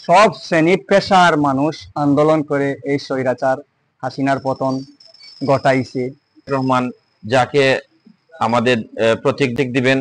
সব শ্রেণী পেশার মানুষ আন্দোলন করে এই স্বৈরাচার হাসিনার পতন ঘটাইছে। রহমান যাকে আমাদের প্রতীক দিবেন,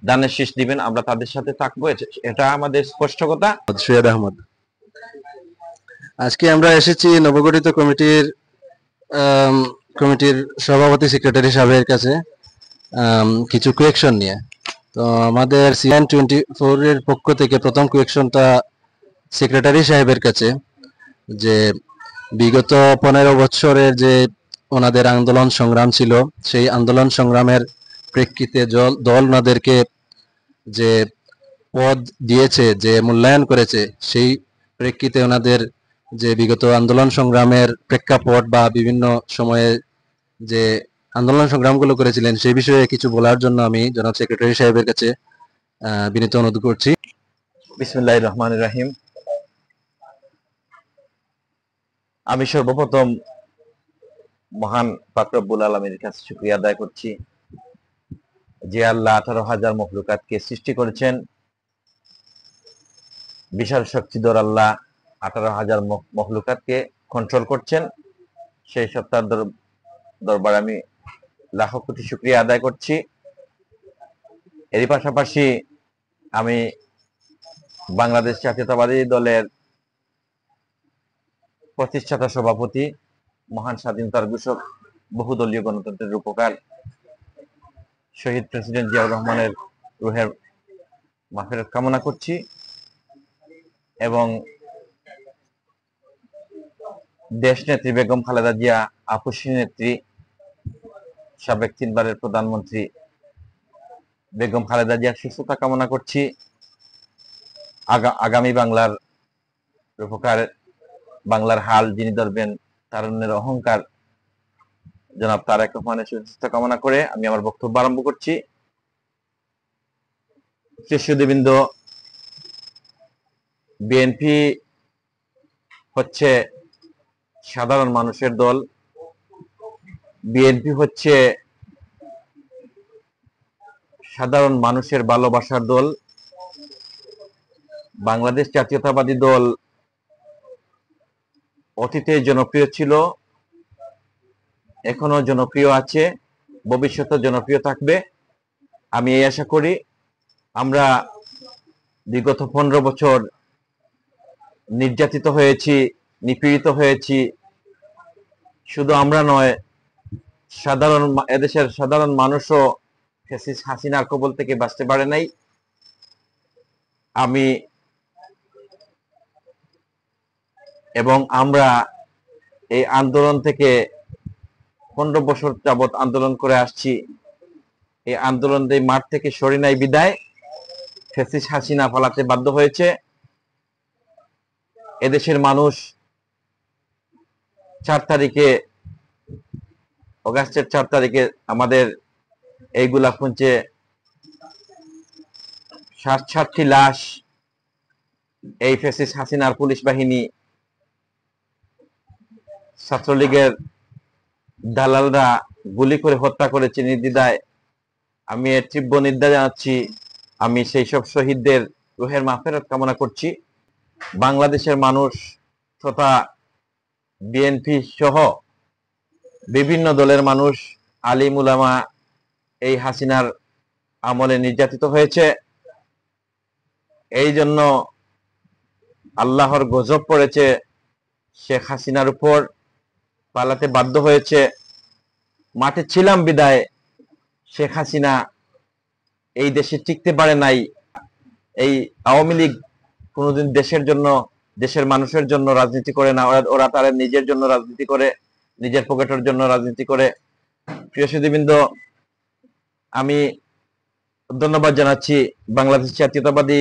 দানের শীষ দিবেন, আমরা তাদের সাথে থাকবো, এটা আমাদের স্পষ্ট কথা। সৈয়দ আহমদ, আজকে আমরা এসেছি নবগঠিত কমিটির সভাপতি সেক্রেটারি সাহেবের কাছে কিছু কোয়েকশন নিয়ে। তো আমাদের CN24 এর পক্ষ থেকে প্রথম কোয়েকশনটা সেক্রেটারি সাহেবের কাছে, যে বিগত 15 বছরের যে ওনাদের আন্দোলন সংগ্রাম ছিল, সেই আন্দোলন সংগ্রামের প্রেক্ষিতে দল ওনাদেরকে যে পদ দিয়েছে, যে মূল্যায়ন করেছে, সেই প্রেক্ষিতে ওনাদের যে বিগত আন্দোলন সংগ্রামের প্রেক্ষাপট বা বিভিন্ন সময়ে যে আন্দোলন সংগ্রামগুলো করেছিলেন সেই বিষয়ে কিছু বলার জন্য আমি জনাব সেক্রেটারি সাহেবের কাছে বিনীত অনুরোধ করছি। বিসমিল্লাহির রহমানির রহিম। আমি সর্বপ্রথম মহান পাক রব্বুল আলামিনের কাছে শুকরিয়া আদায় করছি, যে আল্লাহ 18,000 মখলুকাতকে সৃষ্টি করেছেন। বিশাল শক্তিধর আল্লাহ 18,000 মখলুকাতকে কন্ট্রোল করছেন। সেই সত্তার দরবারে আমি লাখো কোটি শুকরিয়া আদায় করছি। এরই পাশাপাশি আমি বাংলাদেশ জাতীয়তাবাদী দলের প্রতিষ্ঠাতা সভাপতি, মহান স্বাধীনতার ঘোষক, বহুদলীয় গণতন্ত্রের রূপকার শহীদ প্রেসিডেন্ট জিয়াউর রহমানের রুহের মাগফিরাত কামনা করছি এবং দেশ নেত্রী বেগম খালেদা জিয়া, আপসী নেত্রী, সাবেক 3 বারের প্রধানমন্ত্রী বেগম খালেদা জিয়ার সুস্থতা কামনা করছি। আগামী বাংলার রূপকার, বাংলার হাল যিনি ধরবেন, তারুণ্যের অহংকার জনাব তারেক রহমানের সুস্থতা কামনা করে আমি আমার বক্তব্য আরম্ভ করছি। সুধীবৃন্দ, বিএনপি হচ্ছে সাধারণ মানুষের দল। বিএনপি হচ্ছে সাধারণ মানুষের ভালোবাসার দল। বাংলাদেশ জাতীয়তাবাদী দল অতীতে জনপ্রিয় ছিল, এখনো জনপ্রিয় আছে, ভবিষ্যতে জনপ্রিয় থাকবে। আমি এই আশা করি। আমরা বিগত 15 বছর নির্যাতিত হয়েছি, নিপীড়িত হয়েছি। শুধু আমরা নয়, এদেশের সাধারণ মানুষও ফ্যাসিস্ট হাসিনার কবল থেকে বাঁচতে পারে নাই। আমরা এই আন্দোলন থেকে 15 বছর যাবৎ আন্দোলন করে আসছি। এই আন্দোলন এই মাঠ থেকে সরে নাই বিদায় ফ্যাসিস্ট হাসিনা পালাতে বাধ্য হয়েছে। এদেশের মানুষ 4 তারিখে, অগাস্টের 4 তারিখে আমাদের এইগুলা খুঁজছে 60টি লাশ এই ফ্যাসিস্ট হাসিনার পুলিশ বাহিনী, ছাত্রলীগের দালালরা গুলি করে হত্যা করেছে নির্দ্বিধায়। আমি এর তীব্র নিন্দা জানাচ্ছি। আমি সেই সব শহীদদের রুহের মাগফিরাত কামনা করছি। বাংলাদেশের মানুষ তথা বিএনপি সহ বিভিন্ন দলের মানুষ, আলিম উলামা এই হাসিনার আমলে নির্যাতিত হয়েছে। এই জন্য আল্লাহর গজব পড়েছে শেখ হাসিনার উপর, পালাতে বাধ্য হয়েছে। মাঠে ছিলাম বিদায় শেখ হাসিনা এই দেশে টিকতে পারে নাই। এই আওয়ামী লীগ কোনোদিন দেশের জন্য, দেশের মানুষের জন্য রাজনীতি করে না। ওরা তাদের নিজের জন্য রাজনীতি করে, নিজের পকেটের জন্য রাজনীতি করে। প্রিয় সুধীবৃন্দ, আমি ধন্যবাদ জানাচ্ছি বাংলাদেশ জাতীয়তাবাদী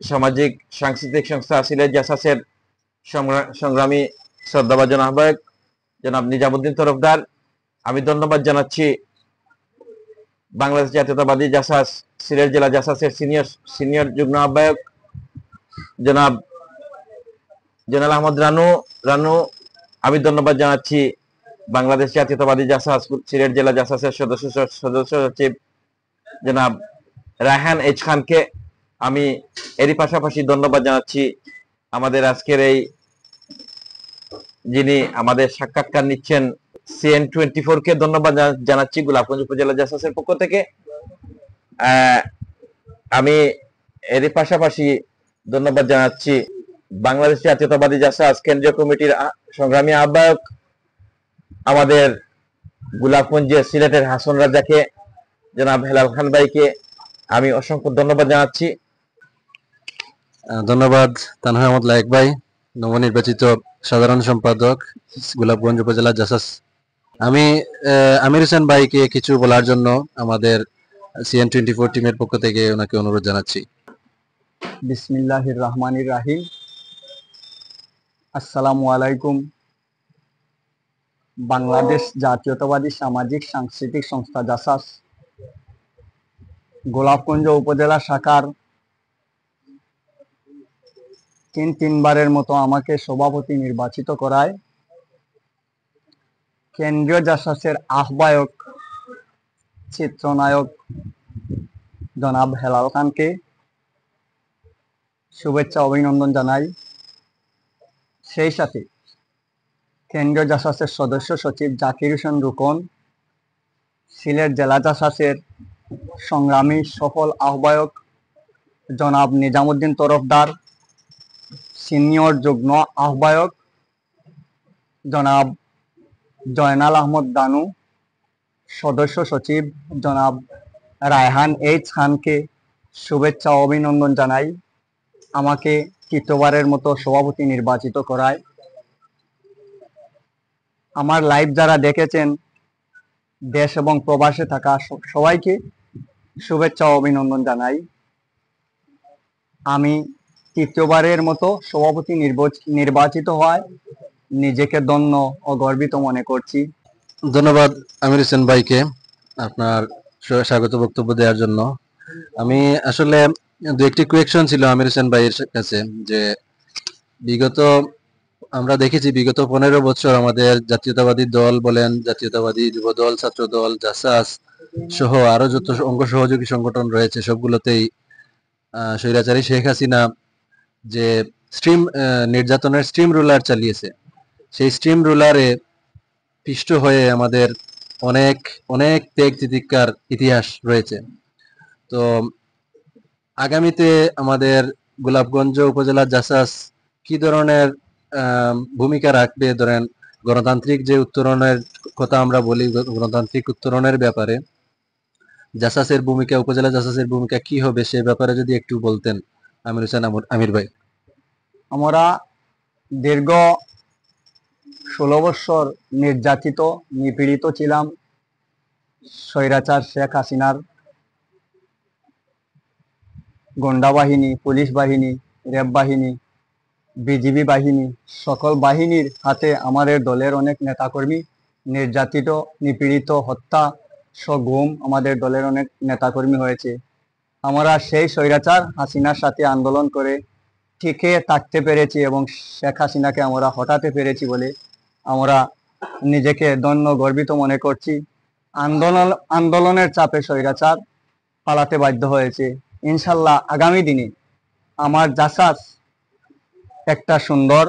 সামাজিক সাংস্কৃতিক সংস্থা সিলেট জাসাসের সংগ্রামী শ্রদ্ধাভাজন আহ্বায়ক জনাব নিজামুদ্দিন তরফদার। আমি ধন্যবাদ জানাচ্ছি বাংলাদেশ জাতীয়তাবাদী জাসাস সিলেট জেলা জাসাসের সিনিয়র যুগ্ম আহ্বায়ক জনাব জেনারেল আহমদ রানু। আমি ধন্যবাদ জানাচ্ছি বাংলাদেশ জাতীয়তাবাদী জাসাস সিলেট জেলা জাসাসের সদস্য সচিব জনাব রায়হান এইচ খানকে। আমি এরই পাশাপাশি ধন্যবাদ জানাচ্ছি আমাদের আজকের এই যিনি আমাদের সাক্ষাৎকার নিচ্ছেন CN24 কে ধন্যবাদ জানাচ্ছি গোলাপগঞ্জ উপজেলা জাসাসের পক্ষ থেকে। আমি এরই পাশাপাশি ধন্যবাদ জানাচ্ছি বাংলাদেশ জাতীয়তাবাদী জাসাস কেন্দ্রীয় কমিটির সংগ্রামী আহ্বায়ক আমাদের গোলাপগঞ্জে সিলেটের হাসন রাজাকে, জনাব হেলাল খান ভাইকে আমি অসংখ্য ধন্যবাদ জানাচ্ছি। ধন্যবাদ তানহা আহমদ লায়েক ভাই, নবনির্বাচিত সাধারণ সম্পাদক গোলাপগঞ্জ উপজেলা জাসাস। আমি আমির হোসেন ভাইকে কিছু বলার জন্য আমাদের CN24 টিমের পক্ষ থেকে ওনাকে অনুরোধ জানাচ্ছি। বিসমিল্লাহির রহমানির রাহিম। আসসালামু আলাইকুম। বাংলাদেশ জাতীয়তাবাদী সামাজিক সাংস্কৃতিক সংস্থা জাসাস গোলাপগঞ্জ উপজেলা শাখার তিনবারের মতো আমাকে সভাপতি নির্বাচিত করায় কেন্দ্রীয় জাসাসের আহ্বায়ক চিত্রনায়ক জনাব হেলাল খানকে শুভেচ্ছা অভিনন্দন জানাই। সেই সাথে কেন্দ্রীয় জাসাসের সদস্য সচিব জাকির হোসেন রুকন, সিলেট জেলা জাসাসের সংগ্রামী সফল আহ্বায়ক জনাব নিজামুদ্দিন তরফদার, সিনিয়র যুগ্ম আহ্বায়ক জনাব জয়নাল আহমদ দানু, সদস্য সচিব জনাব রায়হান এইচ খানকে শুভেচ্ছা ও অভিনন্দন জানাই আমাকে তৃতীয়বারের মতো সভাপতি নির্বাচিত করায়। আমার লাইভ যারা দেখেছেন দেশ এবং প্রবাসে থাকা সবাইকে শুভেচ্ছা ও অভিনন্দন জানাই। আমি তৃতীয়বারের মতো সভাপতি নির্বাচিত হওয়ায় নিজেকে ধন্য ও গর্বিত মনে করছি। ধন্যবাদ আমির হোসেন ভাইকে আপনার স্বাগত বক্তব্য দেওয়ার জন্য। আমি আসলে দু একটি কোয়েকশন ছিল আমির হোসেন ভাইয়ের কাছে, যে বিগত আমরা দেখেছি বিগত 15 বছর আমাদের জাতীয়তাবাদী দল বলেন, জাতীয়তাবাদী যুব দল, ছাত্র দল, জাসাস সহ আরো যত অঙ্গ সহযোগী সংগঠন রয়েছে সবগুলোতেই স্বৈরাচারী শেখ হাসিনা যে নির্যাতনের স্ট্রিম রুলার চালিয়েছে, সেই স্ট্রিম রুলারে পিষ্ট হয়ে আমাদের অনেক অনেক ত্যাগ তিতিক্ষার ইতিহাস রয়েছে। তো আগামীতে আমাদের গোলাপগঞ্জ উপজেলা জাসাস কি ধরনের ভূমিকা রাখবে, ধরেন গণতান্ত্রিক যে উত্তরণের কথা আমরা বলি, গণতান্ত্রিক উত্তরণের ব্যাপারে জাসাসের ভূমিকা, উপজেলা জাসাসের ভূমিকা কি হবে সে ব্যাপারে যদি একটু বলতেন আমির হোসেন আমির ভাই। আমরা দীর্ঘ 16 বছর নির্যাতিত নিপীড়িত ছিলাম স্বৈরাচার শেখ হাসিনার গোন্ডা বাহিনী, পুলিশ বাহিনী, র্যাব বাহিনী, বিজিবি বাহিনী, সকল বাহিনীর হাতে আমাদের দলের অনেক নেতাকর্মী নির্যাতিত, নিপীড়িত, হত্যা গুম আমাদের দলের অনেক নেতাকর্মী হয়েছে। আমরা সেই স্বৈরাচার হাসিনার সাথে আন্দোলন করে টিকে থাকতে পেরেছি এবং শেখ হাসিনাকে আমরা হটাতে পেরেছি বলে আমরা নিজেকে ধন্য গর্বিত মনে করছি। আন্দোলনের চাপে স্বৈরাচার পালাতে বাধ্য হয়েছে। ইনশাল্লাহ আগামী দিনে আমার জাসাস একটা সুন্দর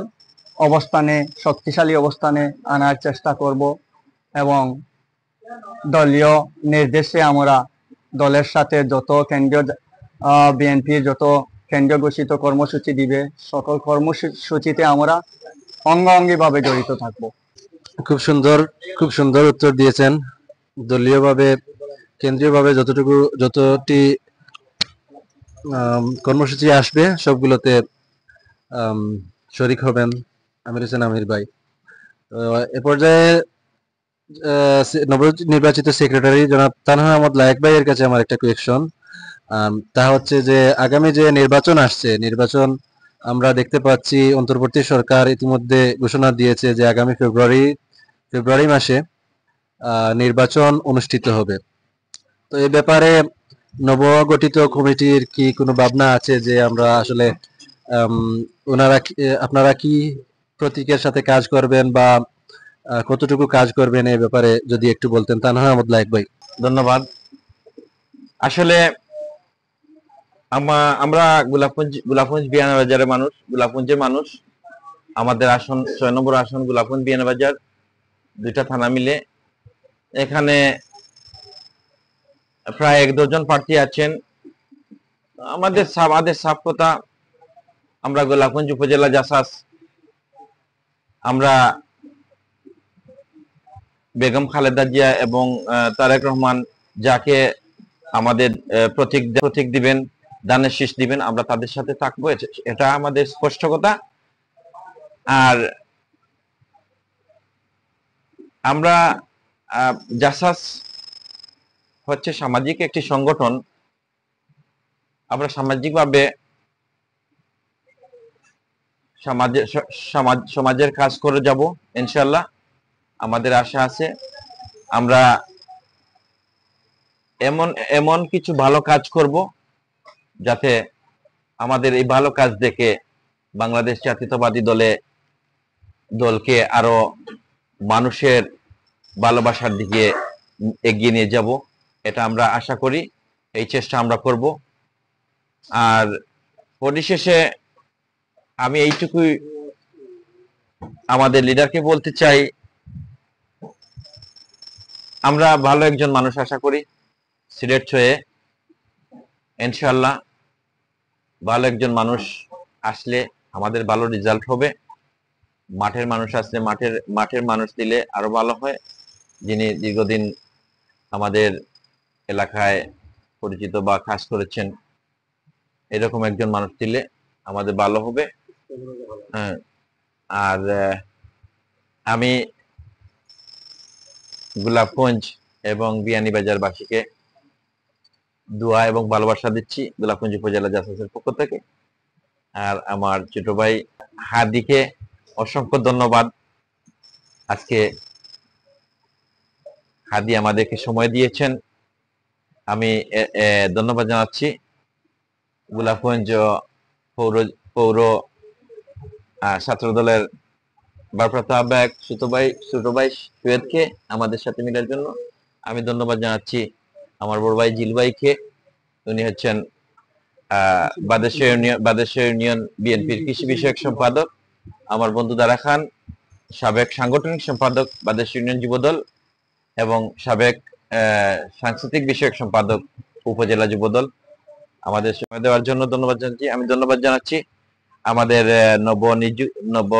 অবস্থানে, শক্তিশালী অবস্থানে আনার চেষ্টা করব এবং দলীয় নির্দেশে আমরা দলের সাথে যত কেন্দ্রীয় বিএনপির যত কেন্দ্রীয় ঘোষিত কর্মসূচি দিবে সকল কর্মসূচিতে আমরা অঙ্গাঙ্গিভাবে জড়িত থাকব। খুব সুন্দর উত্তর দিয়েছেন। দলীয়ভাবে, কেন্দ্রীয়ভাবে যতটি কর্মসূচি আসবে সবগুলোতে শরিক হবেন আমির হোসেন আমির ভাই। এ পর্যায়ে নবনির্বাচিত সেক্রেটারি জনাব তানহা আহমদ লায়েক ভাইয়ের কাছে আমার একটা কোয়েকশন, তা হচ্ছে যে আগামী যে নির্বাচন আসছে, নির্বাচন আমরা দেখতে পাচ্ছি অন্তর্বর্তী সরকার ইতিমধ্যে ঘোষণা দিয়েছে যে আগামী ফেব্রুয়ারি মাসে নির্বাচন অনুষ্ঠিত হবে। তো এই ব্যাপারে নবগঠিত কমিটির কি কোনো ভাবনা আছে যে আমরা আসলে আপনারা কি প্রতীকের সাথে কাজ করবেন বা কতটুকু কাজ করবেন এই ব্যাপারে যদি একটু বলতেন তানহা আহমদ লায়েক ভাই। ধন্যবাদ। আসলে আমরা গোলাপগঞ্জ বিয়ানীবাজারের মানুষ, গোলাপগঞ্জের মানুষ। আমাদের আসন 6 নম্বর আসন গোলাপগঞ্জ বিয়ানীবাজার, 2টা থানা মিলে। এখানে প্রায় 1 ডজন প্রার্থী আছেন। আমাদের সাব কথা, আমরা গোলাপগঞ্জ উপজেলা জাসাস, আমরা বেগম খালেদা জিয়া এবং তারেক রহমান যাকে আমাদের প্রতীক দিবেন, দানের শীষ দিবেন, আমরা তাদের সাথে থাকবো, এটা আমাদের স্পষ্ট কথা। আর আমরা জাসাস হচ্ছে সামাজিক একটি সংগঠন। আমরা সামাজিকভাবে সমাজের কাজ করে যাব ইনশাল্লাহ। আমাদের আশা আছে আমরা এমন কিছু ভালো কাজ করব যাতে আমাদের এই ভালো কাজ দেখে বাংলাদেশ জাতীয়তাবাদী দলকে আরো মানুষের ভালোবাসার দিকে এগিয়ে নিয়ে যাব, এটা আমরা আশা করি। এই চেষ্টা আমরা করব। আর পরিশেষে আমি এইটুকুই আমাদের লিডারকে বলতে চাই, আমরা ভালো একজন মানুষ আশা করি। সিলেট ছয়ে ইনশাআল্লাহ ভালো একজন মানুষ আসলে আমাদের ভালো রেজাল্ট হবে। মাঠের মানুষ আসলে মাঠের মানুষ দিলে আরো ভালো হয়। যিনি দীর্ঘদিন আমাদের এলাকায় পরিচিত বা কাজ করেছেন, এরকম একজন মানুষ দিলে আমাদের ভালো হবে। হ্যাঁ, আর আমি গোলাপগঞ্জ এবং বিয়ানীবাজারবাসীকে দোয়া এবং ভালোবাসা দিচ্ছি গোলাপগঞ্জ উপজেলা জাসাসের পক্ষ থেকে। আর আমার ছোট ভাই হাদিকে অসংখ্য ধন্যবাদ। আজকে হাদি আমাদেরকে সময় দিয়েছেন, আমি ধন্যবাদ জানাচ্ছি। গোলাপগঞ্জ পৌর ছাত্র দলের ভারপ্রাপ্ত আহ্বায়ক ছোট ভাই সুয়েদকে আমাদের সাথে মিলার জন্য আমি ধন্যবাদ জানাচ্ছি। আমার বড় ভাই জিল ভাইকে, উনি হচ্ছেন বাদেশ্বর ইউনিয়ন বিএনপির কৃষি বিষয়ক সম্পাদক। আমার বন্ধু দারা খান, সাবেক সাংগঠনিক সম্পাদক বাদেশ্বর ইউনিয়ন যুবদল এবং সাবেক সাংস্কৃতিক বিষয়ক সম্পাদক উপজেলা যুবদল। আমাদের সময় দেওয়ার জন্য ধন্যবাদ জানাচ্ছি। আমি ধন্যবাদ জানাচ্ছি আমাদের নব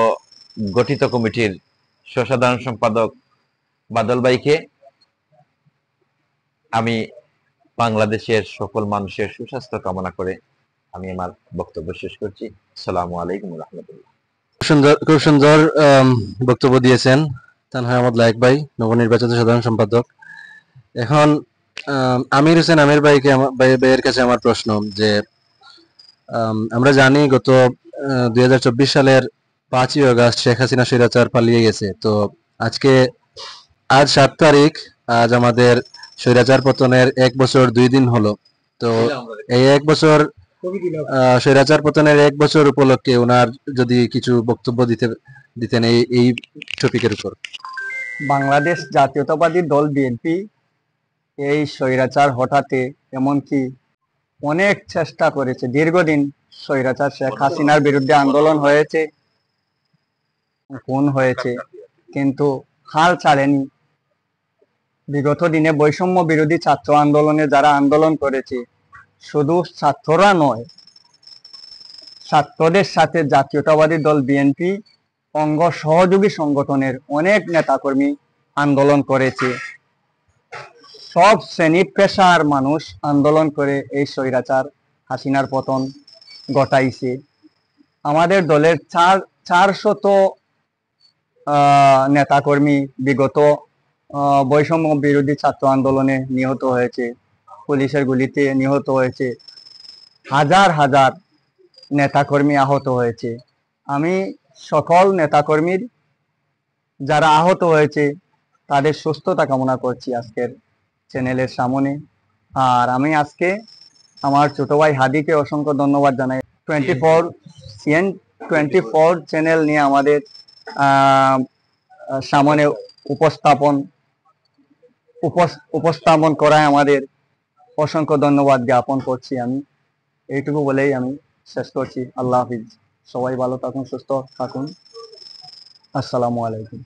গঠিত কমিটির সাধারণ সম্পাদক বাদল ভাইকে। আমি বাংলাদেশের সকল মানুষের সুস্বাস্থ্য কামনা করে আমি আমার বক্তব্য শেষ করছি। আসসালামু আলাইকুম রহমতুল্লাহ। খুব সুন্দর বক্তব্য দিয়েছেন তানহা আহমদ লায়েক ভাই, নবনির্বাচিত সাধারণ সম্পাদক। এখন আমির হোসেন আমির ভাইয়ের কাছে আমার প্রশ্ন যে আমরা জানি গত 2024 সালের 5ই আগস্ট শেখ হাসিনা স্বৈরাচার পালিয়ে গেছে। তো আজ 7 তারিখ, আজ আমাদের স্বৈরাচার পতনের 1 বছর 2 দিন হলো। তো এই 1 বছর স্বৈরাচার পতনের 1 বছর উপলক্ষে ওনার যদি কিছু বক্তব্য দিতেন এই টপিকের উপর। বাংলাদেশ জাতীয়তাবাদী দল বিএনপি এই স্বৈরাচার হঠাতে এমনকি অনেক চেষ্টা করেছে। দীর্ঘদিন স্বৈরাচার শেখ হাসিনার বিরুদ্ধে আন্দোলন হয়েছে, খুন হয়েছে, কিন্তু হাল ছাড়েনি। বিগত দিনে বৈষম্য বিরোধী ছাত্র আন্দোলনে যারা আন্দোলন করেছে, শুধু ছাত্ররা নয়, ছাত্রদের সাথে জাতীয়তাবাদী দল বিএনপি অঙ্গ সহযোগী সংগঠনের অনেক নেতাকর্মী আন্দোলন করেছে। সব শ্রেণী পেশার মানুষ আন্দোলন করে এই স্বৈরাচার হাসিনার পতন ঘটাইছে। আমাদের দলের 400 নেতাকর্মী বিগত বৈষম্য বিরোধী ছাত্র আন্দোলনে নিহত হয়েছে, পুলিশের গুলিতে নিহত হয়েছে, হাজার হাজার নেতাকর্মী আহত হয়েছে। আমি সকল নেতাকর্মীর যারা আহত হয়েছে তাদের সুস্থতা কামনা করছি আজকের চ্যানেলের সামনে। আর আমি আজকে আমার ছোট ভাই হাদিকে অসংখ্য ধন্যবাদ জানাই। 24 চ্যানেল নিয়ে আমাদের সামনে উপস্থাপন করায় আমাদের অসংখ্য ধন্যবাদ জ্ঞাপন করছি আমি। এইটুকু বলেই আমি শেষ করছি। আল্লাহ হাফিজ। সবাই ভালো থাকুন, সুস্থ থাকুন। আসসালামু আলাইকুম।